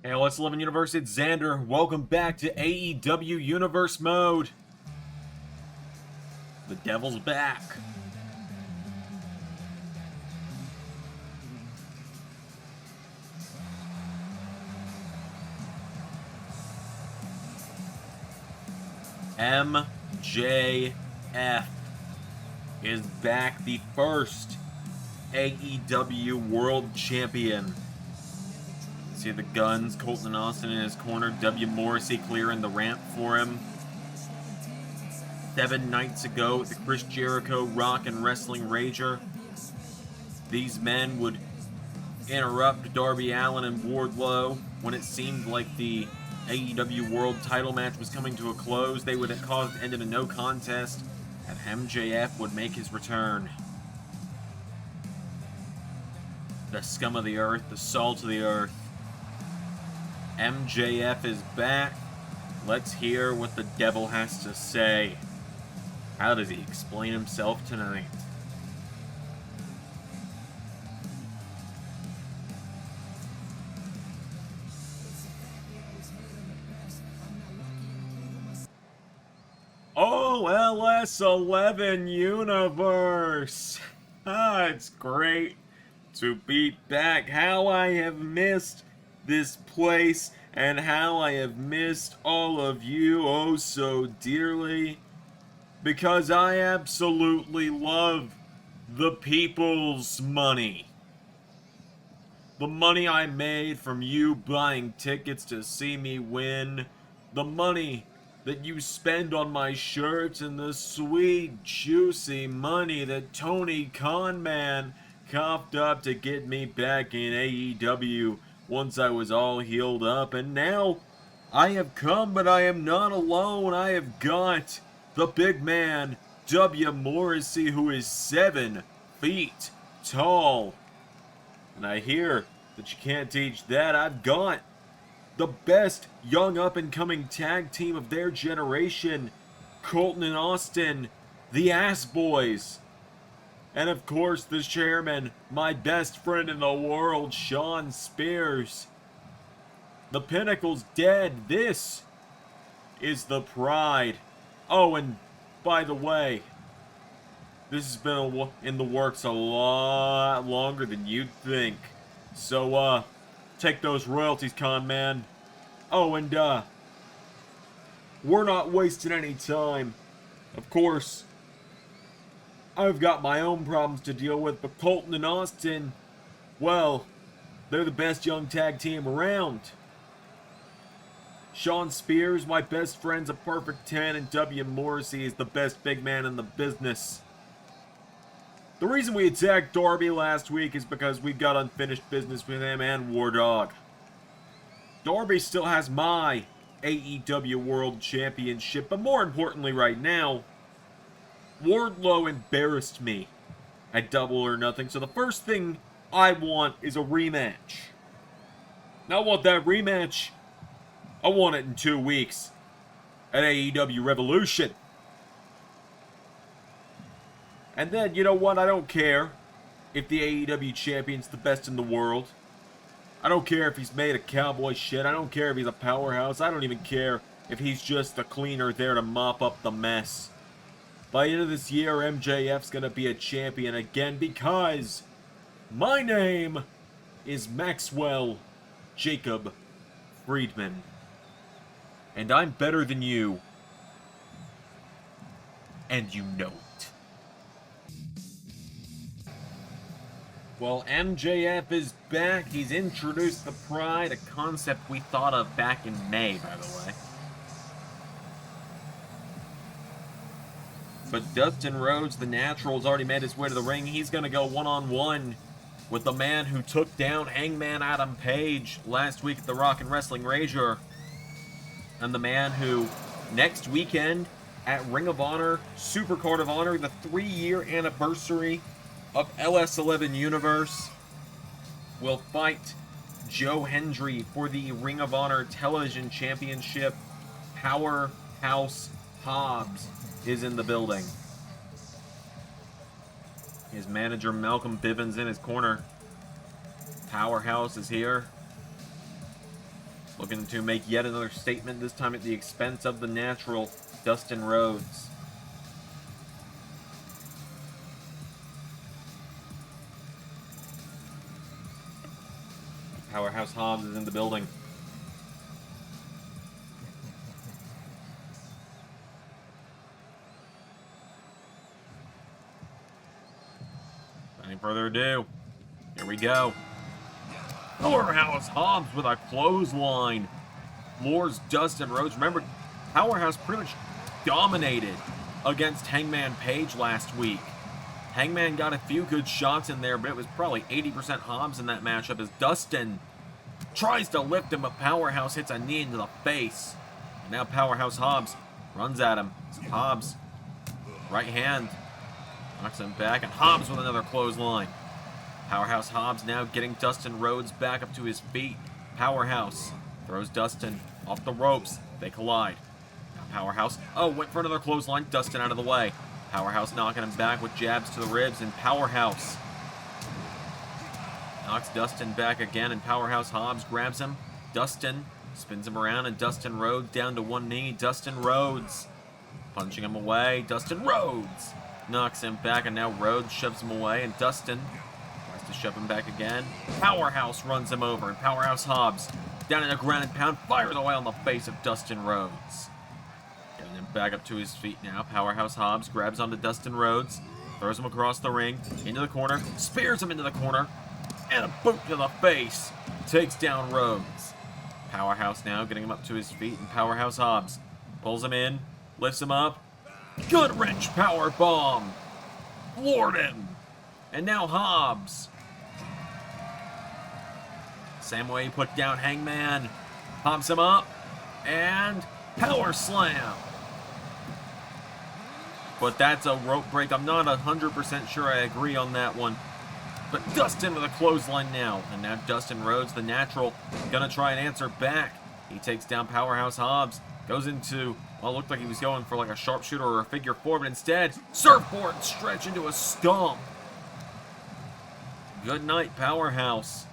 Hey, LS11 Universe, it's Xander. Welcome back to AEW Universe mode. The devil's back. MJF is back, the first AEW World Champion. See the guns, Colton and Austin in his corner, W. Morrissey clearing the ramp for him. 7 nights ago, the Chris Jericho Rock and Wrestling Rager, these men would interrupt Darby Allin and Wardlow when it seemed like the AEW World title match was coming to a close. They would cause it to end in a no contest, and MJF would make his return. The scum of the earth, the salt of the earth. MJF is back. Let's hear what the devil has to say. How does he explain himself tonight? Oh, LS11 Universe! It's great to be back. How I have missed this place, and how I have missed all of you oh so dearly, because I absolutely love the people's money. The money I made from you buying tickets to see me win, the money that you spend on my shirts, and the sweet, juicy money that Tony Khanman coughed up to get me back in AEW once I was all healed up. And now I have come, but I am not alone. I have got the big man, W. Morrissey, who is 7 feet tall. And I hear that you can't teach that. I've got the best young up-and-coming tag team of their generation, Colton and Austin, the Ass Boys. And of course, the chairman, my best friend in the world, Shawn Spears. The Pinnacle's dead. This is the Pride. Oh, and by the way, this has been in the works a lot longer than you'd think. So, take those royalties, con man. Oh, and, we're not wasting any time. Of course, I've got my own problems to deal with, but Colton and Austin, well, they're the best young tag team around. Shawn Spears, my best friend's a perfect 10, and W. Morrissey is the best big man in the business. The reason we attacked Darby last week is because we've got unfinished business with him and War Dog. Darby still has my AEW World Championship, but more importantly right now, Wardlow embarrassed me at Double or Nothing, so the first thing I want is a rematch. Now I want that rematch. I want it in 2 weeks at AEW Revolution. And then, you know what? I don't care if the AEW champion's the best in the world. I don't care if he's made of cowboy shit. I don't care if he's a powerhouse. I don't even care if he's just a cleaner there to mop up the mess. By the end of this year, MJF's gonna be a champion again because my name is Maxwell Jacob Friedman. And I'm better than you. And you know it. Well, MJF is back. He's introduced the Pride, a concept we thought of back in May, by the way. But Dustin Rhodes, the Natural's already made his way to the ring. He's going to go one-on-one with the man who took down Hangman Adam Page last week at the Rock and Wrestling Rager. And the man who, next weekend, at Ring of Honor, Supercard of Honor, the 3-year anniversary of LS11 Universe, will fight Joe Hendry for the Ring of Honor Television Championship. Powerhouse Hobbs is in the building. His manager Malcolm Bivens in his corner. Powerhouse is here. Looking to make yet another statement, this time at the expense of the natural, Dustin Rhodes. Powerhouse Hobbs is in the building. Without any further ado, here we go. Powerhouse Hobbs with a clothesline. Floors Dustin Rhodes. Remember, Powerhouse pretty much dominated against Hangman Page last week. Hangman got a few good shots in there, but it was probably 80% Hobbs in that matchup as Dustin tries to lift him, but Powerhouse hits a knee into the face. And now Powerhouse Hobbs runs at him. Hobbs, right hand, knocks him back, and Hobbs with another clothesline. Powerhouse Hobbs now getting Dustin Rhodes back up to his feet. Powerhouse throws Dustin off the ropes. They collide. Now Powerhouse, went for another clothesline. Dustin out of the way. Powerhouse knocking him back with jabs to the ribs, and Powerhouse knocks Dustin back again, and Powerhouse Hobbs grabs him. Dustin spins him around, and Dustin Rhodes down to one knee. Dustin Rhodes punching him away. Dustin Rhodes knocks him back, and now Rhodes shoves him away, and Dustin tries to shove him back again. Powerhouse runs him over, and Powerhouse Hobbs down in a ground and pound, fires away on the face of Dustin Rhodes. Getting him back up to his feet now. Powerhouse Hobbs grabs onto Dustin Rhodes, throws him across the ring, into the corner, spears him into the corner, and a boot to the face. Takes down Rhodes. Powerhouse now getting him up to his feet, and Powerhouse Hobbs pulls him in, lifts him up. Good wrench power bomb. Floored him. And now Hobbs. Same way he put down Hangman. Pops him up. And power slam. But that's a rope break. I'm not 100% sure I agree on that one. But Dustin with a clothesline now. And now Dustin Rhodes, the natural, gonna try and answer back. He takes down Powerhouse Hobbs. Goes into, well, it looked like he was going for like a sharpshooter or a figure four, but instead, surfboard stretch into a stomp. Good night, Powerhouse.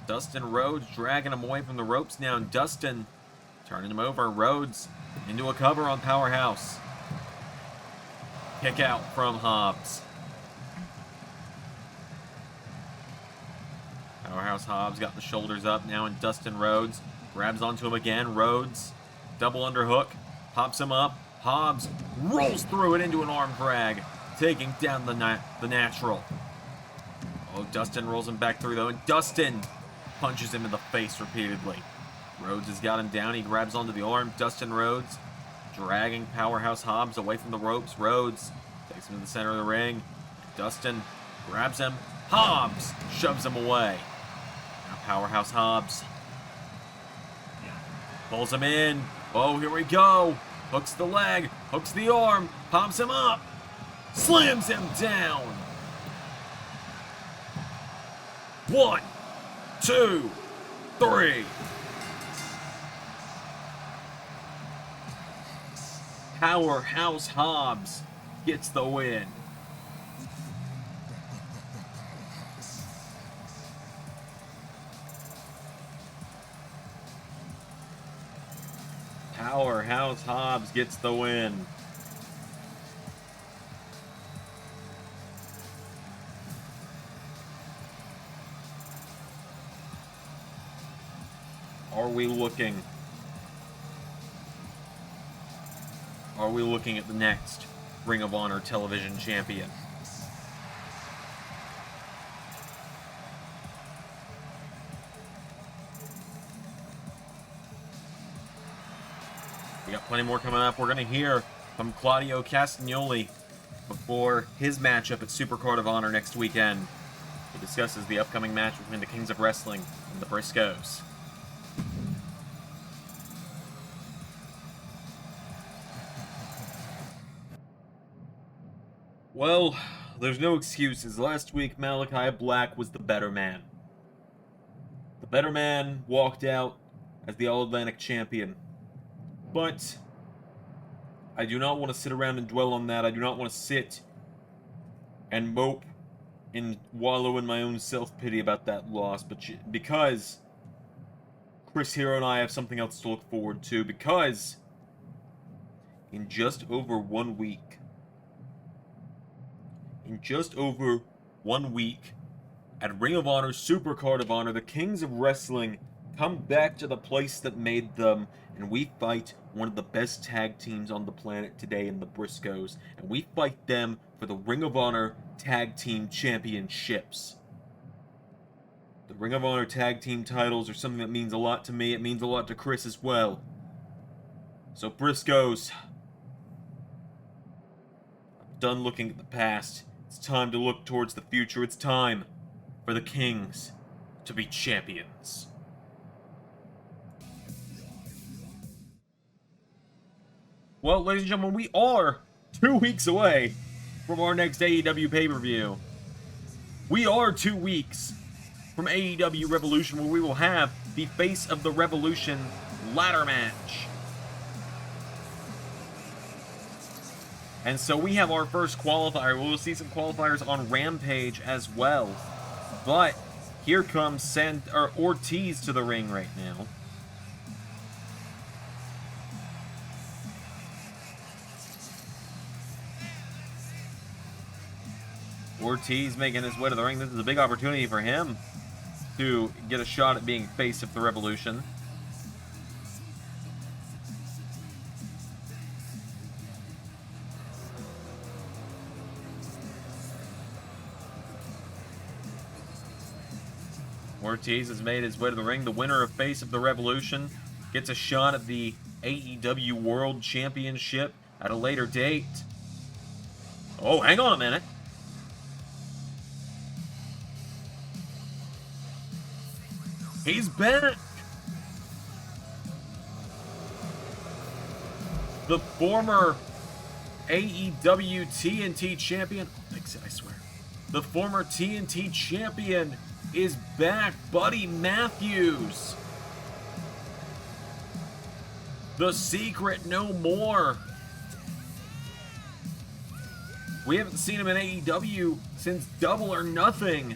Dustin Rhodes dragging him away from the ropes now, and Dustin turning him over. Rhodes into a cover on Powerhouse. Kick out from Hobbs. Powerhouse Hobbs got the shoulders up now, and Dustin Rhodes grabs onto him again. Rhodes, double underhook, pops him up. Hobbs rolls through it into an arm drag, taking down the natural. Oh, Dustin rolls him back through though, and Dustin punches him in the face repeatedly. Rhodes has got him down. He grabs onto the arm. Dustin Rhodes dragging Powerhouse Hobbs away from the ropes. Rhodes takes him to the center of the ring. Dustin grabs him. Hobbs shoves him away. Now Powerhouse Hobbs pulls him in. Oh, here we go. Hooks the leg. Hooks the arm. Pops him up. Slams him down. 1, 2, 3. Powerhouse Hobbs gets the win. Powerhouse Hobbs gets the win. Are we looking at the next Ring of Honor television champion? We got plenty more coming up. We're going to hear from Claudio Castagnoli before his matchup at Supercard of Honor next weekend. He discusses the upcoming match between the Kings of Wrestling and the Briscoes. Well, there's no excuses. Last week, Malachi Black was the better man. The better man walked out as the All-Atlantic champion. But I do not want to sit around and dwell on that. I do not want to sit and mope and wallow in my own self-pity about that loss. But because Chris Hero and I have something else to look forward to, because in just over 1 week, at Ring of Honor Supercard of Honor, the Kings of Wrestling come back to the place that made them, and we fight one of the best tag teams on the planet today in the Briscoes, and we fight them for the Ring of Honor Tag Team Championships. The Ring of Honor Tag Team titles are something that means a lot to me. It means a lot to Chris as well. So Briscoes, I'm done looking at the past. It's time to look towards the future. It's time for the Kings to be champions. Well, ladies and gentlemen, we are 2 weeks away from our next AEW pay-per-view. We are 2 weeks from AEW Revolution, where we will have the Face of the Revolution ladder match. And so we have our first qualifier. We'll see some qualifiers on Rampage as well. But here comes Ortiz to the ring right now. Ortiz making his way to the ring. This is a big opportunity for him to get a shot at being face of the Revolution. Ortiz has made his way to the ring. The winner of Face of the Revolution gets a shot at the AEW World Championship at a later date. Oh, hang on a minute. He's back! The former AEW TNT champion, I swear. The former TNT champion is back, Buddy Matthews. The Secret no more. We haven't seen him in AEW since Double or Nothing.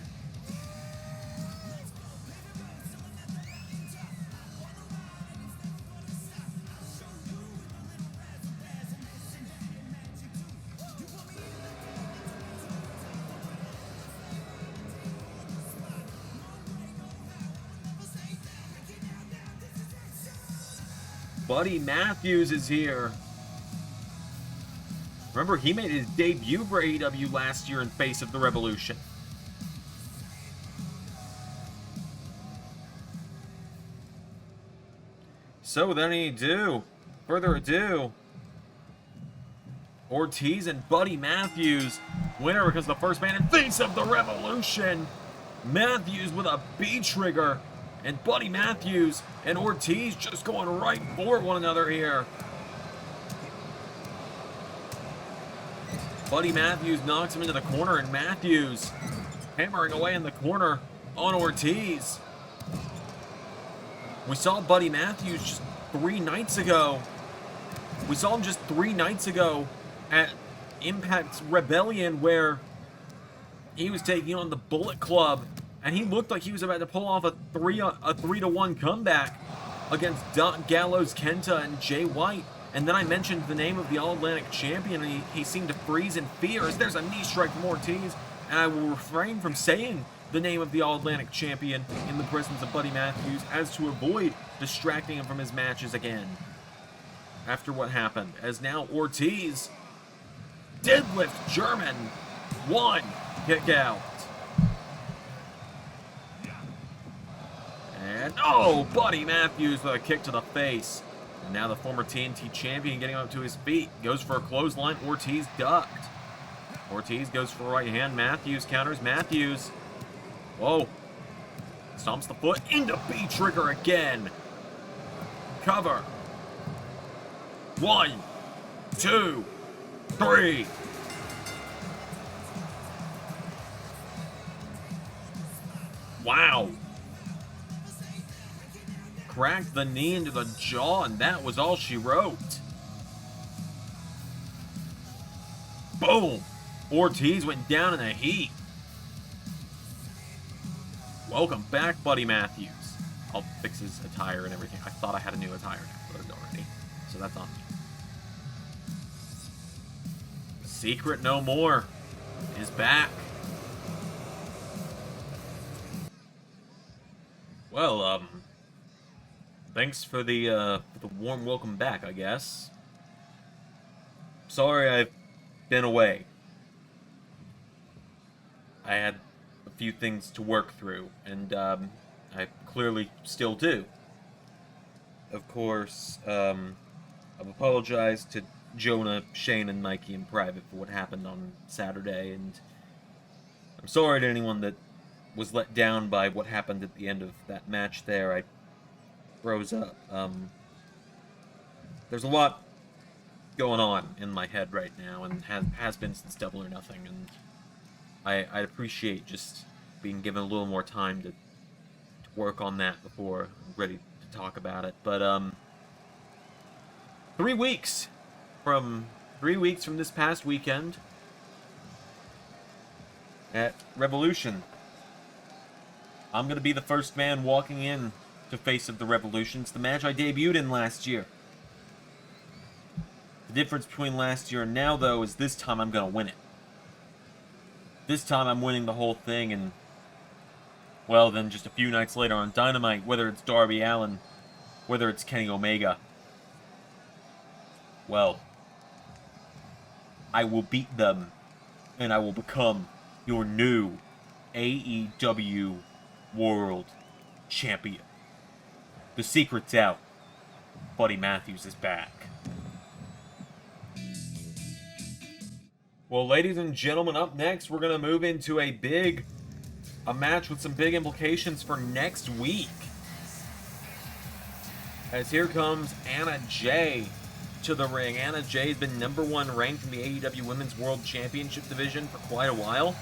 Buddy Matthews is here. Remember, he made his debut for AEW last year in Face of the Revolution. So without any further ado, Ortiz and Buddy Matthews, winner because the first man in Face of the Revolution. Matthews with a B trigger. And Buddy Matthews and Ortiz just going right for one another here. Buddy Matthews knocks him into the corner, and Matthews hammering away in the corner on Ortiz. We saw Buddy Matthews just 3 nights ago. We saw him just 3 nights ago at Impact Rebellion, where he was taking on the Bullet Club. And he looked like he was about to pull off a 3-1 comeback against Gallows, Kenta, and Jay White. And then I mentioned the name of the All-Atlantic Champion, and he seemed to freeze in fear as there's a knee strike from Ortiz. And I will refrain from saying the name of the All-Atlantic Champion in the presence of Buddy Matthews, as to avoid distracting him from his matches again. After what happened, as now Ortiz, deadlift German, 1 kick out. And, oh, Buddy Matthews with a kick to the face. And now the former TNT champion getting up to his feet. Goes for a clothesline. Ortiz ducked. Ortiz goes for a right hand. Matthews counters. Matthews. Whoa. Stomps the foot into B trigger again. Cover. 1, 2, 3. Wow. Cracked the knee into the jaw, and that was all she wrote. Boom! Ortiz went down in a heap. Welcome back, Buddy Matthews. I'll fix his attire and everything. I thought I had a new attire downloaded already, so that's on me. Secret No More is back. Well, thanks for the warm welcome back, I guess. Sorry I've been away. I had a few things to work through, and, I clearly still do. Of course, I've apologized to Jonah, Shane, and Mikey in private for what happened on Saturday, and I'm sorry to anyone that was let down by what happened at the end of that match there. I froze up. There's a lot going on in my head right now, and has been since Double or Nothing, and I appreciate just being given a little more time to work on that before I'm ready to talk about it. But 3 weeks from this past weekend at Revolution, I'm gonna be the first man walking in to Face of the Revolution. It's the match I debuted in last year. The difference between last year and now, though, is this time I'm gonna win it. This time I'm winning the whole thing, and well, then just a few nights later on Dynamite, whether it's Darby Allin, whether it's Kenny Omega, well, I will beat them, and I will become your new AEW World Champion. The secret's out. Buddy Matthews is back. Well, ladies and gentlemen, up next, we're going to move into a match with some big implications for next week. As here comes Anna Jay to the ring. Anna Jay's been #1 ranked in the AEW Women's World Championship division for quite a while,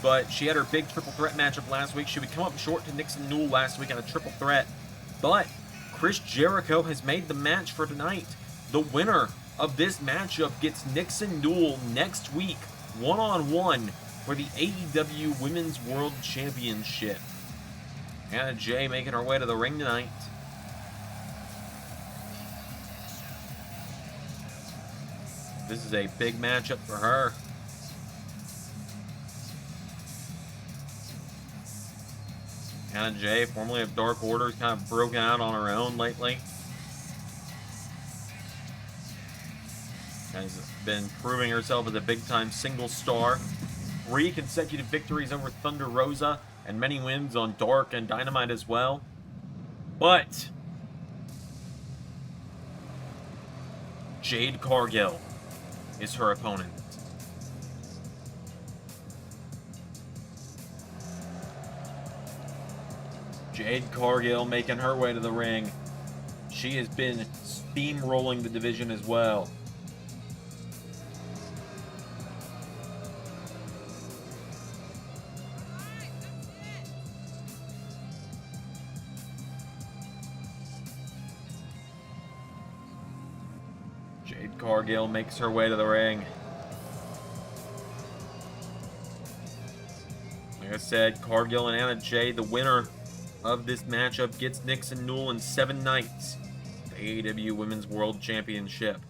but she had her big triple threat matchup last week. She would come up short to Nixon Newell last week on a triple threat, but Chris Jericho has made the match for tonight. The winner of this matchup gets Nixon Newell next week, one-on-one, for the AEW Women's World Championship. Anna Jay making her way to the ring tonight. This is a big matchup for her. Anna Jay, formerly of Dark Order, has kind of broken out on her own lately. Has been proving herself as a big-time single star. 3 consecutive victories over Thunder Rosa, and many wins on Dark and Dynamite as well. But Jade Cargill is her opponent. Jade Cargill making her way to the ring. She has been steamrolling the division as well. Jade Cargill makes her way to the ring. Like I said, Cargill and Anna Jay, the winner of this matchup, gets Nixon Newell in 7 nights, the AEW Women's World Championship.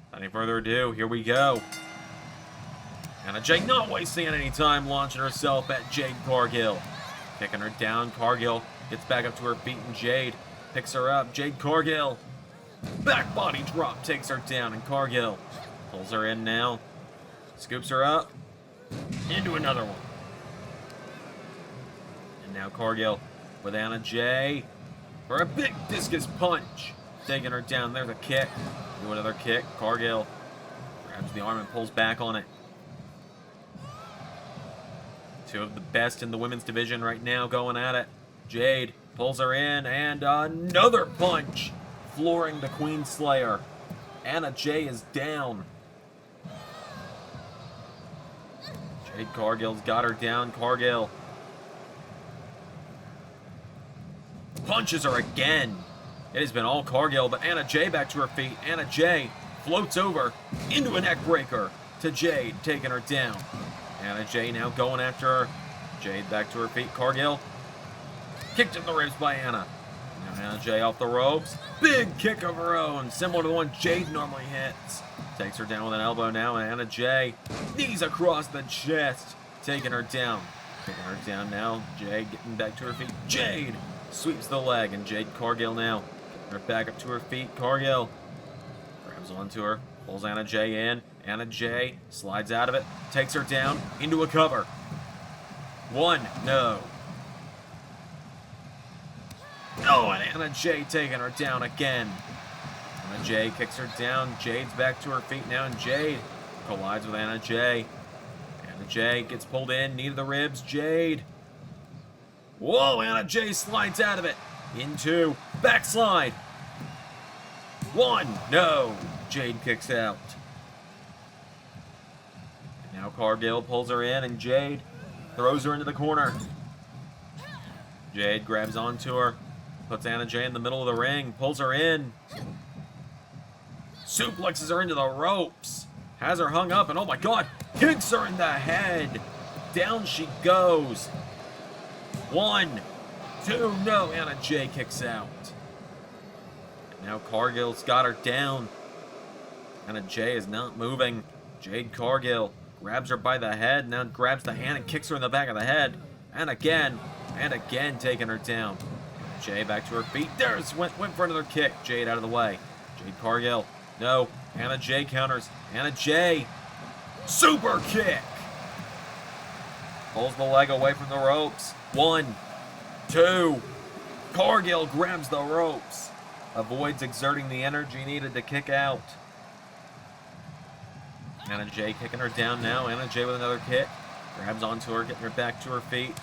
Without any further ado, here we go. Anna Jay not wasting any time, launching herself at Jade Cargill. Kicking her down, Cargill gets back up to her feet, and Jade picks her up. Jade Cargill, back body drop, takes her down, and Cargill pulls her in now. Scoops her up into another one. And now Cargill with Anna Jay for a big discus punch. Taking her down. There's a kick. Do another kick. Cargill grabs the arm and pulls back on it. 2 of the best in the women's division right now going at it. Jade pulls her in, and another punch, flooring the Queen Slayer. Anna Jay is down. Jade Cargill's got her down. Cargill punches her again. It has been all Cargill, but Anna Jay back to her feet. Anna Jay floats over into a neck breaker to Jade, taking her down. Anna Jay now going after her. Jade back to her feet. Cargill. Kicked in the ribs by Anna. Now Anna Jay off the ropes. Big kick of her own, similar to the one Jade normally hits. Takes her down with an elbow now, and Anna Jay. Knees across the chest. Taking her down. Taking her down now. Jade getting back to her feet. Jade sweeps the leg, and Jade Cargill now. Getting her back up to her feet. Cargill grabs onto her. Pulls Anna Jay in. Anna Jay slides out of it. Takes her down into a cover. 1, no. Oh, and Anna Jay taking her down again. Anna Jay kicks her down. Jade's back to her feet now, and Jade collides with Anna Jay. Anna Jay gets pulled in, knee to the ribs. Jade. Whoa, Anna Jay slides out of it. Into backslide. 1, no. Jade kicks out. And now Cargill pulls her in, and Jade throws her into the corner. Jade grabs onto her. Puts Anna Jay in the middle of the ring, pulls her in. Suplexes her into the ropes. Has her hung up, and oh my god, kicks her in the head. Down she goes. 1, 2, no, Anna Jay kicks out. And now Cargill's got her down. Anna Jay is not moving. Jade Cargill grabs her by the head, now grabs the hand and kicks her in the back of the head. And again taking her down. Jade back to her feet. There's went for another kick. Jade out of the way. Jade Cargill. No. Anna Jay counters. Anna Jay. Super kick. Pulls the leg away from the ropes. 1, 2. Cargill grabs the ropes. Avoids exerting the energy needed to kick out. Anna Jay kicking her down now. Anna Jay with another kick. Grabs onto her, getting her back to her feet.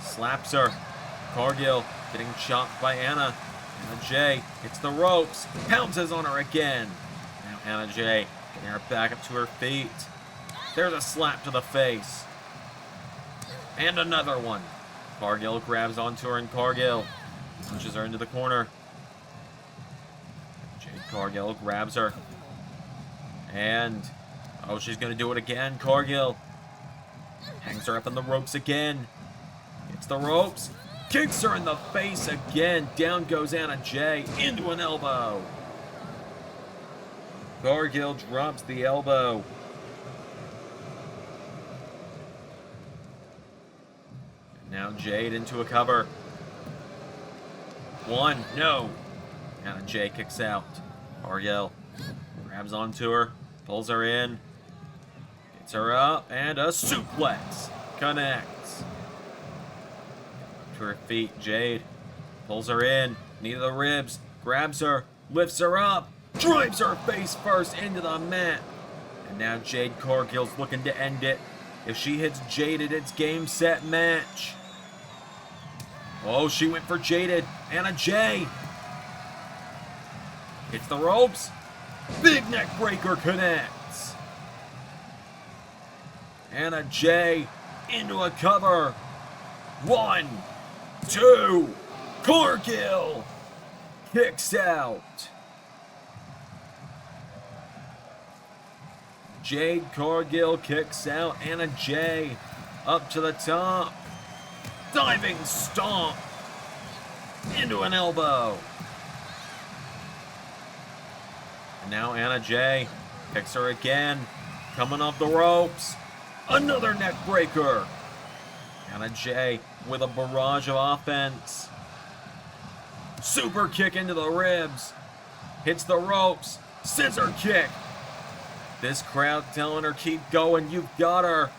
Slaps her. Cargill getting chopped by Anna. Anna Jay hits the ropes. Pounces on her again. Now Anna Jay getting her back up to her feet. There's a slap to the face. And another one. Cargill grabs onto her, and Cargill pushes her into the corner. Jade Cargill grabs her. And, oh, she's going to do it again. Cargill hangs her up on the ropes again. Hits the ropes. Kicks her in the face again. Down goes Anna Jay into an elbow. Cargill drops the elbow. Now Jade into a cover. 1, no. Anna Jay kicks out. Cargill grabs onto her, pulls her in, gets her up, and a suplex connects. To her feet, Jade pulls her in, knee to the ribs, grabs her, lifts her up, drives her face first into the mat. And now Jade Cargill's looking to end it. If she hits Jaded, it's game, set, match. Oh, she went for Jaded. Anna Jay hits the ropes. Big neck breaker connects. Anna Jay into a cover. 1, 2. Cargill kicks out. Jade Cargill kicks out. Anna Jay up to the top. Diving stomp into an elbow. And now Anna Jay kicks her again. Coming off the ropes. Another neck breaker. Anna Jay with a barrage of offense. Super kick into the ribs. Hits the ropes. Scissor kick. This crowd telling her, keep going, you've got her.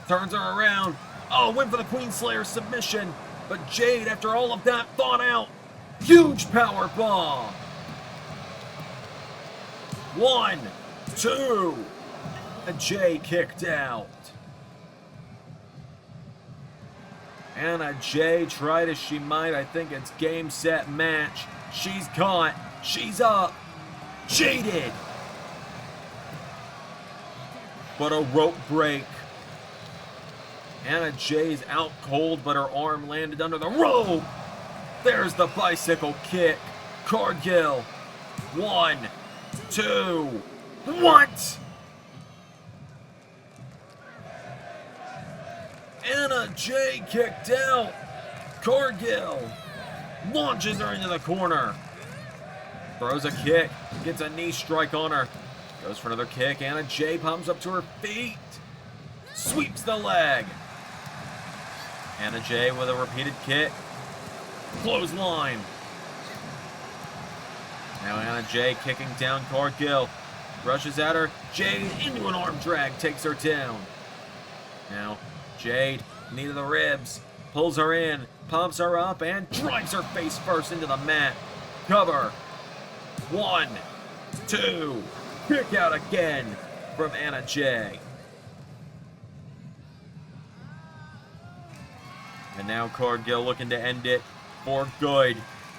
Turns her around. Oh, went for the Queen Slayer submission. But Jade, after all of that, thought out. Huge power bomb. 1, 2. Jay kicked out. Anna Jay, tried as she might, I think it's game, set, match. She's caught. She's up. Jaded. But a rope break. Anna Jay's out cold, but her arm landed under the rope. There's the bicycle kick. Cargill. 1, 2. What? Anna Jay kicked out. Cargill launches her into the corner. Throws a kick, gets a knee strike on her. Goes for another kick. Anna Jay pumps up to her feet. Sweeps the leg. Anna Jay with a repeated kick. Clothesline. Now Anna Jay kicking down Cargill. Rushes at her. Jade into an arm drag. Takes her down. Now Jade, knee to the ribs. Pulls her in. Pumps her up and drives her face first into the mat. Cover. 1, 2. Kick out again from Anna Jay. And now Cargill looking to end it for good.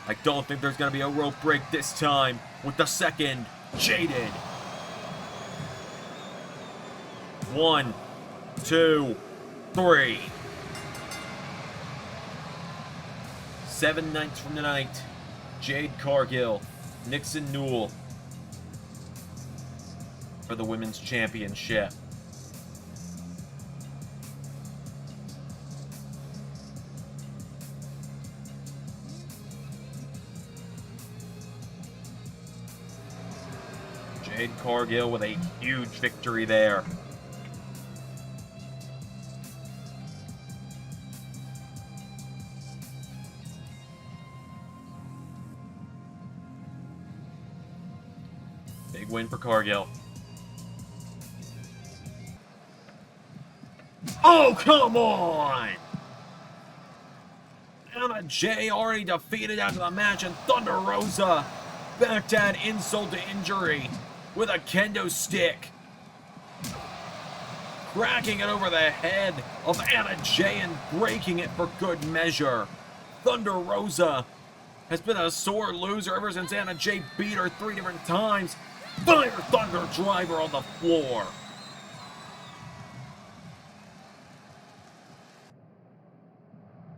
I don't think there's going to be a rope break this time with the second Jaded. 1, 2, 3. 7 nights from tonight, Jade Cargill, Nixon Newell for the Women's Championship. Jade Cargill with a huge victory there. Big win for Cargill. Oh, come on! Anna Jay already defeated after the match, and Thunder Rosa back to add insult to injury with a kendo stick. Cracking it over the head of Anna Jay and breaking it for good measure. Thunder Rosa has been a sore loser ever since Anna Jay beat her 3 different times. Fire Thunder driver on the floor.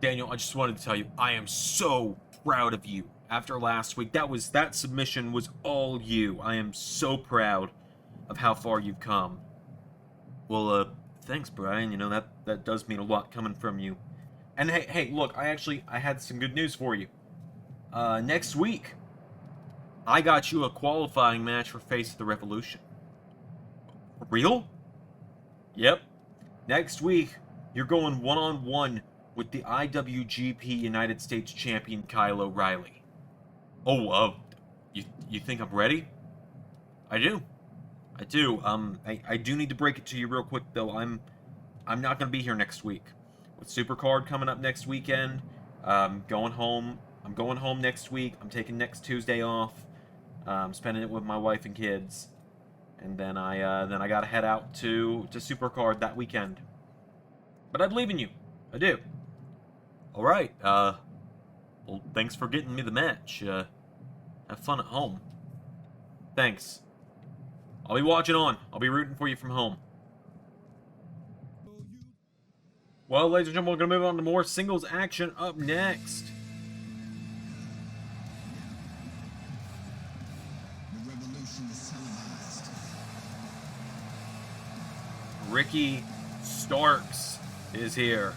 Daniel, I just wanted to tell you, I am so proud of you. After last week, that submission was all you. I am so proud of how far you've come. Well, thanks, Brian. You know, that does mean a lot coming from you. And hey, look, I had some good news for you. Next week, I got you a qualifying match for Face of the Revolution. For real? Yep. Next week, you're going one-on-one with the IWGP United States Champion Kyle O'Reilly. Oh, you think I'm ready? I do. I do need to break it to you real quick, though. I'm not going to be here next week. With Supercard coming up next weekend, going home. I'm going home next week. I'm taking next Tuesday off. Spending it with my wife and kids. And then I got to head out to Supercard that weekend. But I believe in you. I do. All right. Well, thanks for getting me the match. Have fun at home. Thanks. I'll be watching on. I'll be rooting for you from home. Well, ladies and gentlemen, we're going to move on to more singles action up next. The revolution is televised. Ricky Starks is here.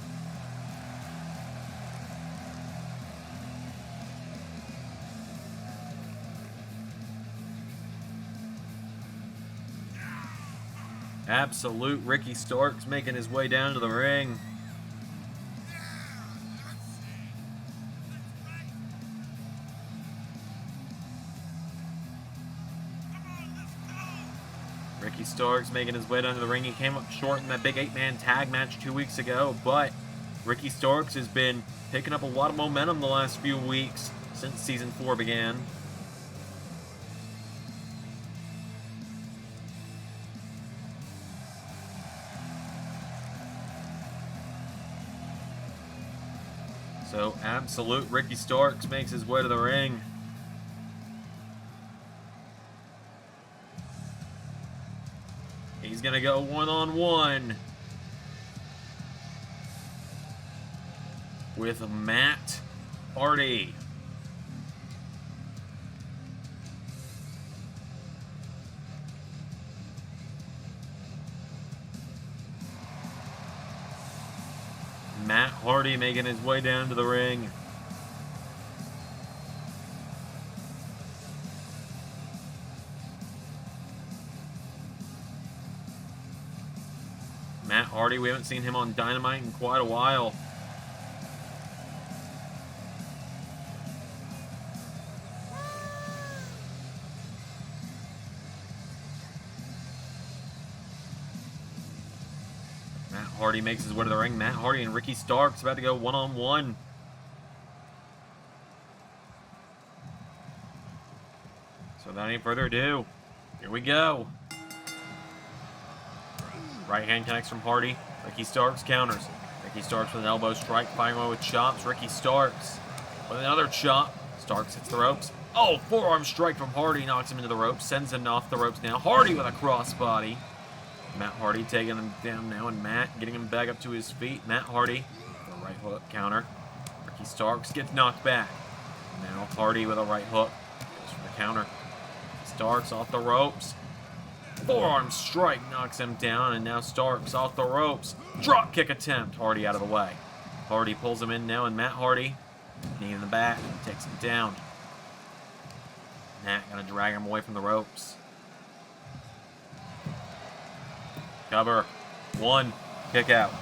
Absolute Ricky Starks making his way down to the ring. Ricky Starks making his way down to the ring. He came up short in that big 8-man tag match 2 weeks ago, but Ricky Starks has been picking up a lot of momentum the last few weeks since Season 4 began. So, absolute Ricky Starks makes his way to the ring. He's going to go one-on-one with Matt Hardy. Matt Hardy making his way down to the ring. Matt Hardy, we haven't seen him on Dynamite in quite a while. Matt Hardy makes his way to the ring. Matt Hardy and Ricky Starks about to go one-on-one. So without any further ado, here we go. Right hand connects from Hardy. Ricky Starks counters. Ricky Starks with an elbow strike, firing away with chops. Ricky Starks with another chop. Starks hits the ropes. Oh, forearm strike from Hardy knocks him into the ropes, sends him off the ropes now. Hardy with a crossbody. Matt Hardy taking him down now, and Matt getting him back up to his feet. Matt Hardy with a right hook counter. Ricky Starks gets knocked back. Now Hardy with a right hook. Goes for the counter. Ricky Starks off the ropes. Forearm strike knocks him down, and now Starks off the ropes. Drop kick attempt. Hardy out of the way. Hardy pulls him in now, and Matt Hardy, knee in the back, takes him down. Matt gonna drag him away from the ropes. Cover. One. Kick out.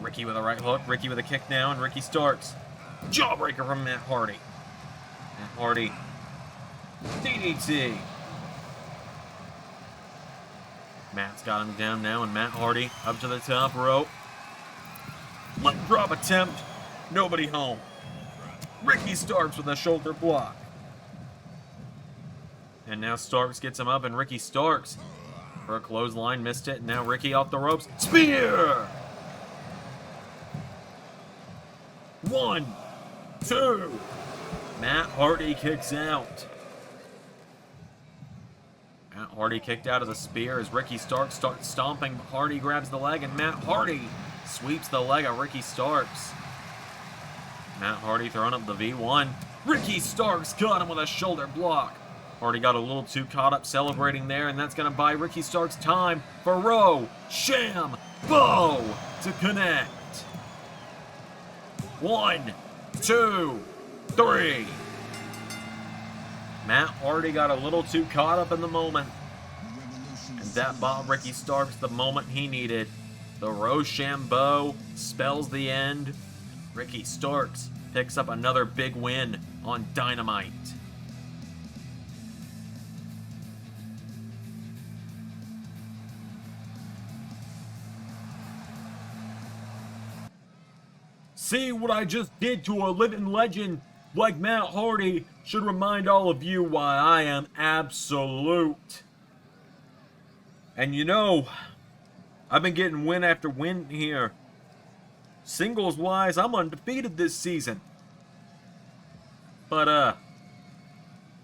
Ricky with a right hook. Ricky with a kick now, and Ricky Starks. Jawbreaker from Matt Hardy. Matt Hardy. DDT. Matt's got him down now, and Matt Hardy up to the top rope. Leg drop attempt. Nobody home. Ricky Starks with a shoulder block. And now Starks gets him up, and Ricky Starks for a clothesline, missed it. And now Ricky off the ropes. Spear! 1, 2. Matt Hardy kicks out. Matt Hardy kicked out of the spear as Ricky Starks starts stomping. Hardy grabs the leg, and Matt Hardy sweeps the leg of Ricky Starks. Matt Hardy throwing up the V1. Ricky Starks got him with a shoulder block. Hardy got a little too caught up celebrating there, and that's going to buy Ricky Starks time for Row Sham Bow to connect. 1, 2, 3. Matt Hardy got a little too caught up in the moment, and that bought Ricky Starks the moment he needed. The Rochambeau spells the end. Ricky Starks picks up another big win on Dynamite. See what I just did to a living legend like Matt Hardy should remind all of you why I am absolute. And you know, I've been getting win after win here. Singles-wise, I'm undefeated this season. But,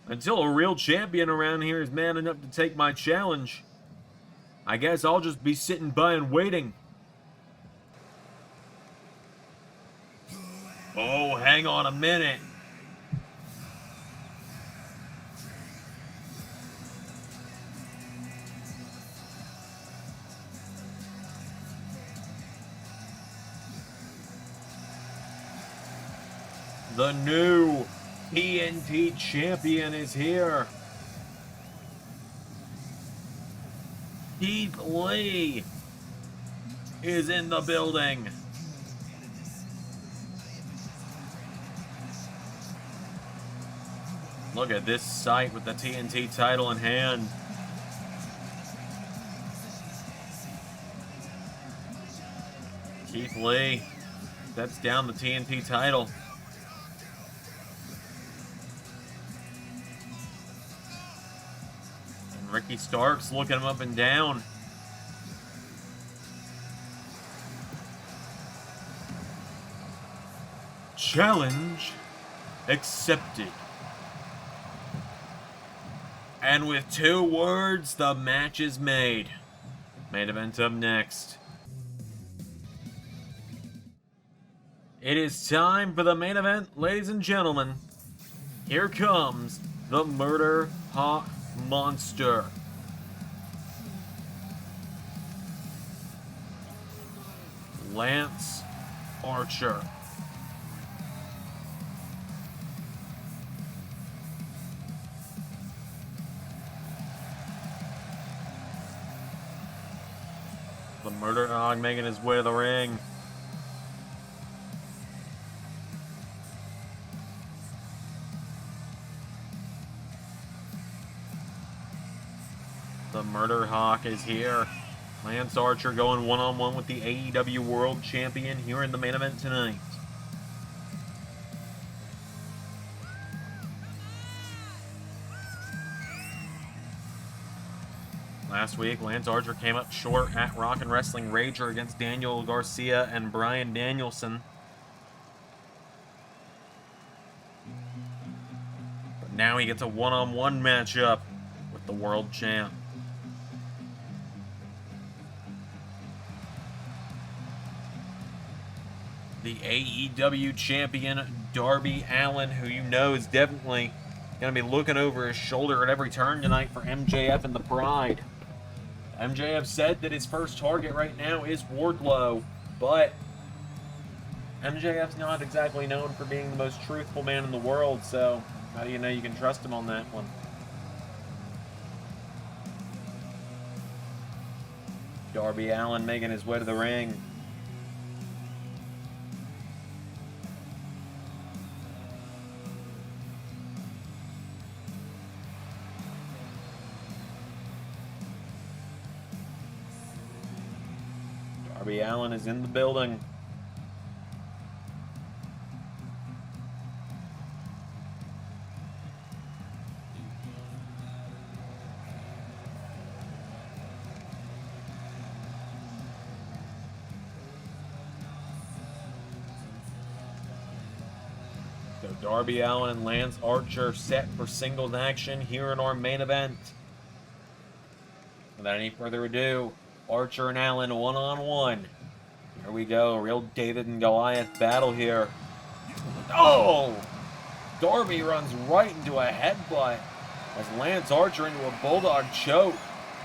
until a real champion around here is man enough to take my challenge, I guess I'll just be sitting by and waiting. Oh, hang on a minute. The new TNT champion is here. Keith Lee is in the building. Look at this sight with the TNT title in hand. Keith Lee sets down the TNT title. And Ricky Starks looking him up and down. Challenge accepted. And with 2 words, the match is made. Main event up next. It is time for the main event, ladies and gentlemen. Here comes the Murder Hawk Monster. Lance Archer. The Murder Hog making his way to the ring. The Murder Hawk is here. Lance Archer going one-on-one with the AEW World Champion here in the main event tonight. Last week, Lance Archer came up short at Rock and Wrestling Rager against Daniel Garcia and Bryan Danielson. But now he gets a one-on-one matchup with the World Champ. The AEW Champion, Darby Allin, who you know is definitely going to be looking over his shoulder at every turn tonight for MJF and the Pride. MJF said that his first target right now is Wardlow, but MJF's not exactly known for being the most truthful man in the world, so how do you know you can trust him on that one? Darby Allin making his way to the ring. Darby Allin is in the building. So Darby Allin and Lance Archer set for singles action here in our main event. Without any further ado, Archer and Allin one-on-one. Here we go, real David and Goliath battle here. Oh! Darby runs right into a headbutt as Lance Archer into a bulldog choke,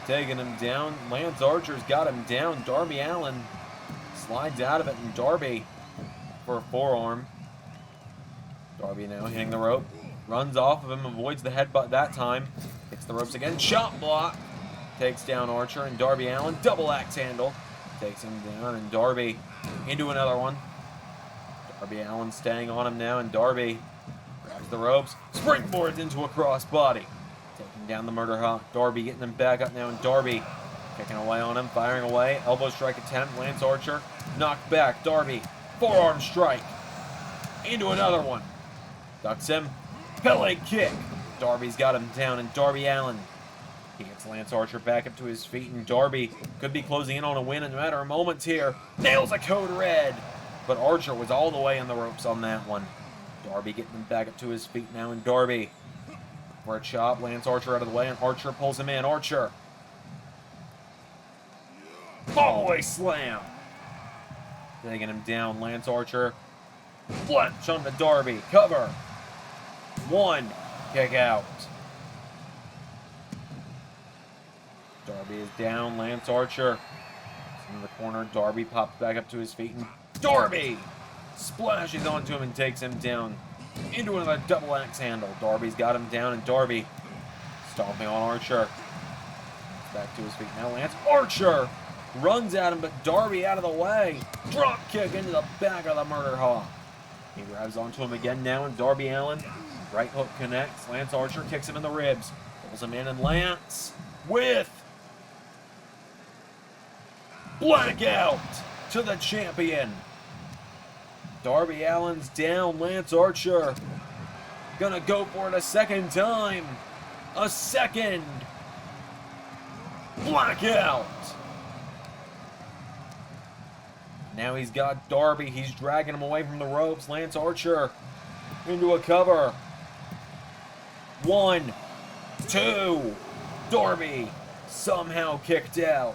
taking him down. Lance Archer's got him down. Darby Allin slides out of it, and Darby for a forearm. Darby now hitting the rope, runs off of him, avoids the headbutt that time, hits the ropes again, chop block. Takes down Archer, and Darby Allin, double axe handle. Takes him down, and Darby into another one. Darby Allin staying on him now, and Darby grabs the ropes, springboards into a crossbody. Taking down the Murder Hawk. Darby getting him back up now, and Darby kicking away on him, firing away. Elbow strike attempt, Lance Archer knocked back. Darby, forearm strike. Into another one. Ducks him, Pele kick. Darby's got him down, and Darby Allin, he gets Lance Archer back up to his feet, and Darby could be closing in on a win in a matter of moments here. Nails a code red, but Archer was all the way in the ropes on that one. Darby getting him back up to his feet now, and Darby for a chop. Lance Archer out of the way, and Archer pulls him in. Archer. Fallaway slam. Taking him down. Lance Archer. Fletch on the Darby. Cover. One. Kick out. Darby is down. Lance Archer in the corner. Darby pops back up to his feet, and Darby splashes onto him and takes him down into another double axe handle. Darby's got him down, and Darby stomping on Archer. Back to his feet now. Lance Archer runs at him, but Darby out of the way. Drop kick into the back of the Murder Hawk. He grabs onto him again now, and Darby Allin, right hook connects. Lance Archer kicks him in the ribs. Pulls him in, and Lance with blackout to the champion. Darby Allin's down. Lance Archer gonna go for it a second time. A second blackout. Now he's got Darby. He's dragging him away from the ropes. Lance Archer into a cover. 1, 2. Darby somehow kicked out.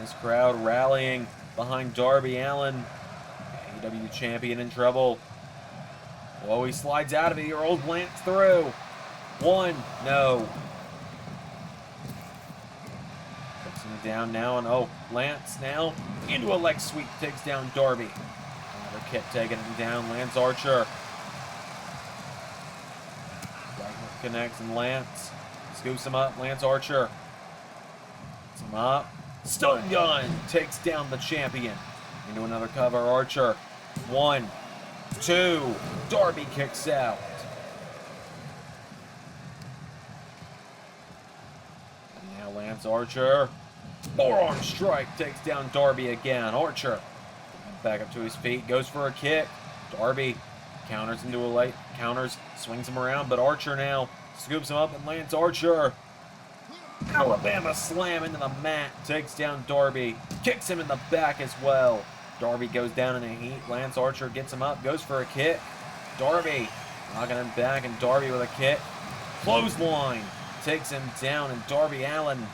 This crowd rallying behind Darby Allin. AEW champion in trouble. Whoa, he slides out of it. Your old Lance through. 1, no. Chasing him down now, and oh, Lance now into a leg sweep, takes down Darby. Another kick taking him down, Lance Archer. Right hook connects, and Lance scoops him up, Lance Archer. Gets him up. Stun gun takes down the champion. Into another cover, Archer. 1, 2, Darby kicks out. And now Lance Archer. Forearm strike takes down Darby again. Archer back up to his feet, goes for a kick. Darby counters into a late, swings him around, but Archer now scoops him up, and Lance Archer. Alabama slam into the mat, takes down Darby, kicks him in the back as well. Darby goes down in a heat. Lance Archer gets him up, goes for a kick. Darby knocking him back, and Darby with a kick. Clothesline takes him down, and Darby Allin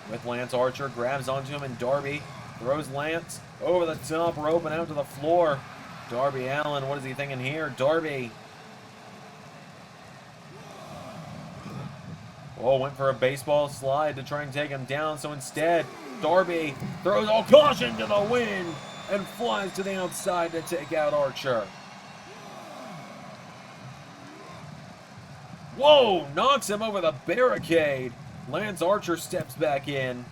with Lance Archer grabs onto him, and Darby throws Lance over the top rope and out to the floor. Darby Allin, what is he thinking here? Darby. Oh, went for a baseball slide to try and take him down, so instead, Darby throws all caution to the wind and flies to the outside to take out Archer. Whoa, knocks him over the barricade. Lance Archer steps back in.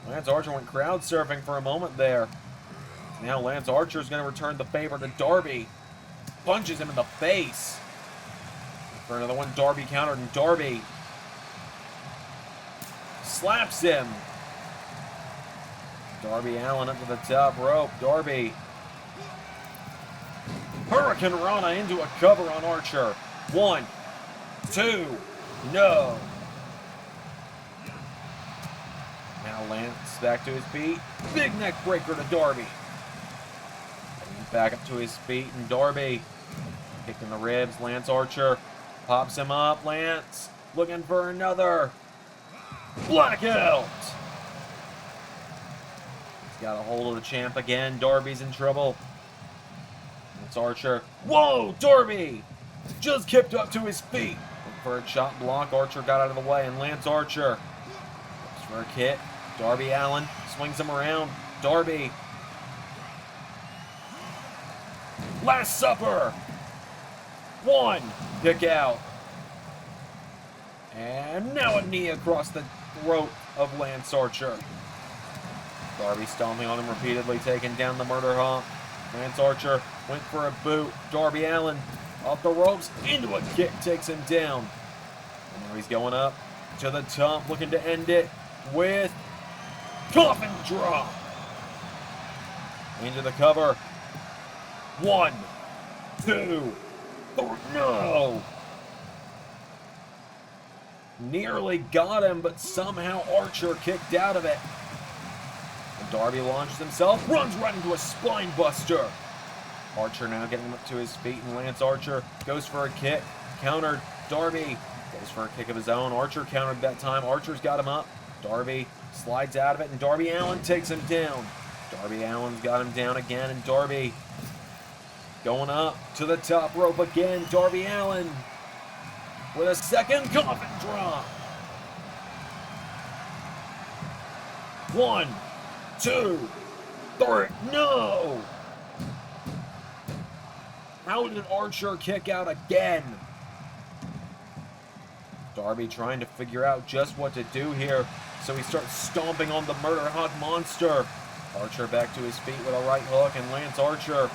Lance Archer went crowd surfing for a moment there. Now Lance Archer is going to return the favor to Darby. Punches him in the face. For another one, Darby countered, and Darby slaps him. Darby Allin up to the top rope. Darby. Hurricane Rana into a cover on Archer. 1, 2, no. Now Lance back to his feet. Big neck breaker to Darby. Back up to his feet, and Darby kicked in the ribs. Lance Archer pops him up. Lance looking for another blackout. He's got a hold of the champ again. Darby's in trouble. Lance Archer. Whoa, Darby just kicked up to his feet. Looking for a chop block. Archer got out of the way, and Lance Archer looks for a kick. Darby Allin swings him around. Darby. Last Supper. 1, kick out. And now a knee across the throat of Lance Archer. Darby stomping on him repeatedly, taking down the murder hawk. Lance Archer went for a boot. Darby Allin off the ropes into a kick, takes him down. And now he's going up to the top, looking to end it with coffin drop. Into the cover. 1, 2, 3, no! Nearly got him, but somehow Archer kicked out of it. And Darby launches himself, runs right into a spine buster. Archer now getting up to his feet, and Lance Archer goes for a kick. Countered. Darby goes for a kick of his own. Archer countered that time. Archer's got him up. Darby slides out of it, and Darby Allin takes him down. Darby Allin's got him down again, and Darby going up to the top rope again. Darby Allin with a second coffin drop. 1, 2, 3, no! How did Archer kick out again? Darby trying to figure out just what to do here, so he starts stomping on the Murder Hawk monster. Archer back to his feet with a right hook, and Lance Archer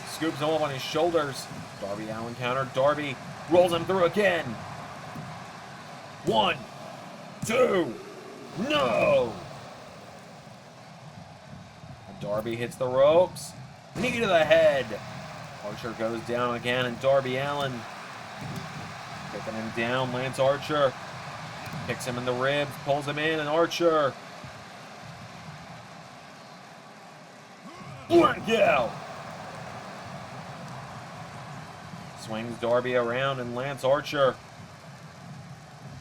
scoops him up on his shoulders. Darby Allin countered. Darby rolls him through again. 1, 2, no! And Darby hits the ropes. Knee to the head. Archer goes down again, and Darby Allin kicking him down. Lance Archer kicks him in the ribs, pulls him in, and Archer blackout. Swings Darby around, and Lance Archer,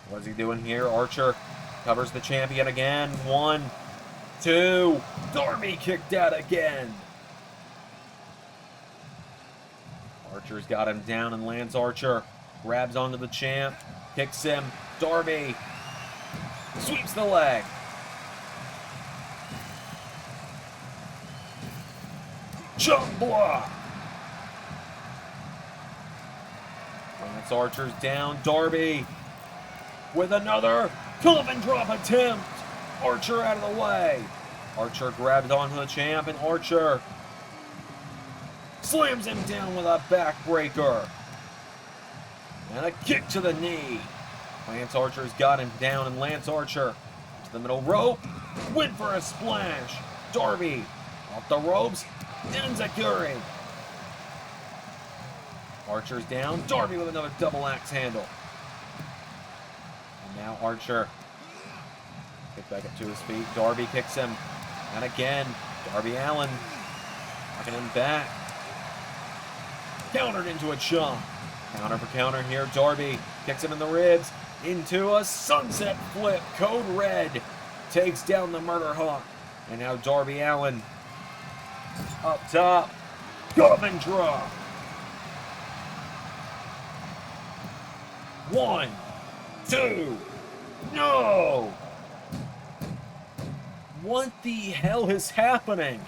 what's he doing here? Archer covers the champion again. 1, 2, Darby kicked out again. Archer's got him down, and Lance Archer grabs onto the champ, kicks him. Darby Sweeps the leg. Jump block. Lance Archer's down. Darby with another coffin drop attempt. Archer out of the way. Archer grabs onto the champ, and Archer slams him down with a backbreaker. And a kick to the knee. Lance Archer's got him down, and Lance Archer to the middle rope. Went for a splash. Darby off the ropes. Enzakuri. Archer's down. Darby with another double axe handle. And now Archer gets back up to his feet. Darby kicks him. And again, Darby Allin knocking him back. Countered into a chop. Counter for counter here. Darby kicks him in the ribs. Into a sunset flip. Code Red takes down the Murder Hawk. And now Darby Allin up top. Coffin drop. 1, 2. No! What the hell is happening?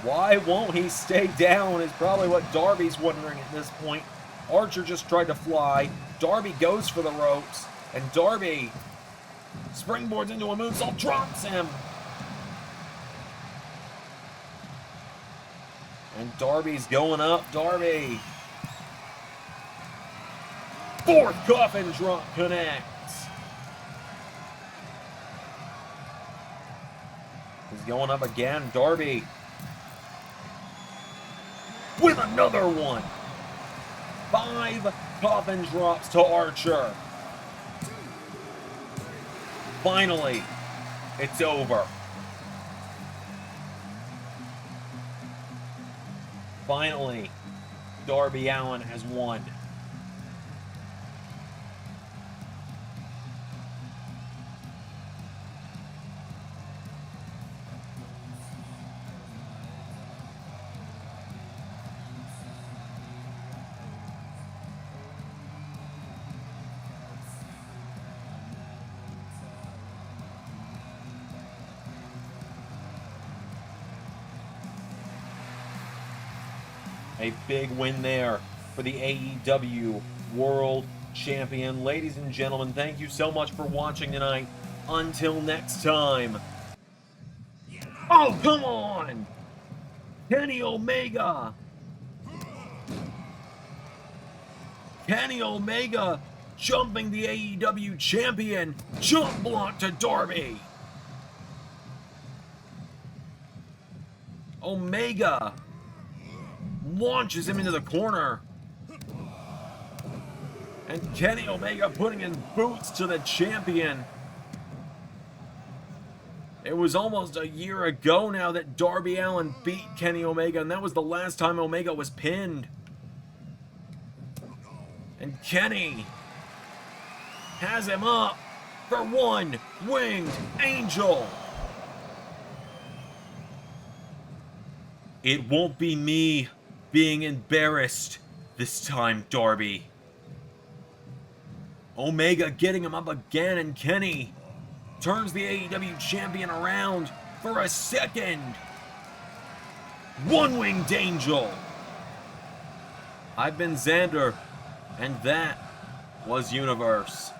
Why won't he stay down is probably what Darby's wondering at this point. Archer just tried to fly. Darby goes for the ropes. And Darby springboards into a moonsault, drops him. And Darby's going up. Darby. Fourth coffin drop connects. He's going up again. Darby with another one. 5 coffin drops to Archer. Finally, it's over. Finally, Darby Allin has won. A big win there for the AEW World Champion. Ladies and gentlemen, thank you so much for watching tonight. Until next time. Oh, come on! Kenny Omega! Kenny Omega jumping the AEW Champion. Jump block to Darby. Omega launches him into the corner. And Kenny Omega putting in boots to the champion. It was almost a year ago now that Darby Allin beat Kenny Omega, and that was the last time Omega was pinned. And Kenny has him up for one winged angel. It won't be me being embarrassed this time, Darby. Omega getting him up again, and Kenny turns the AEW champion around for a second. One-winged angel. I've been Xander, and that was Universe.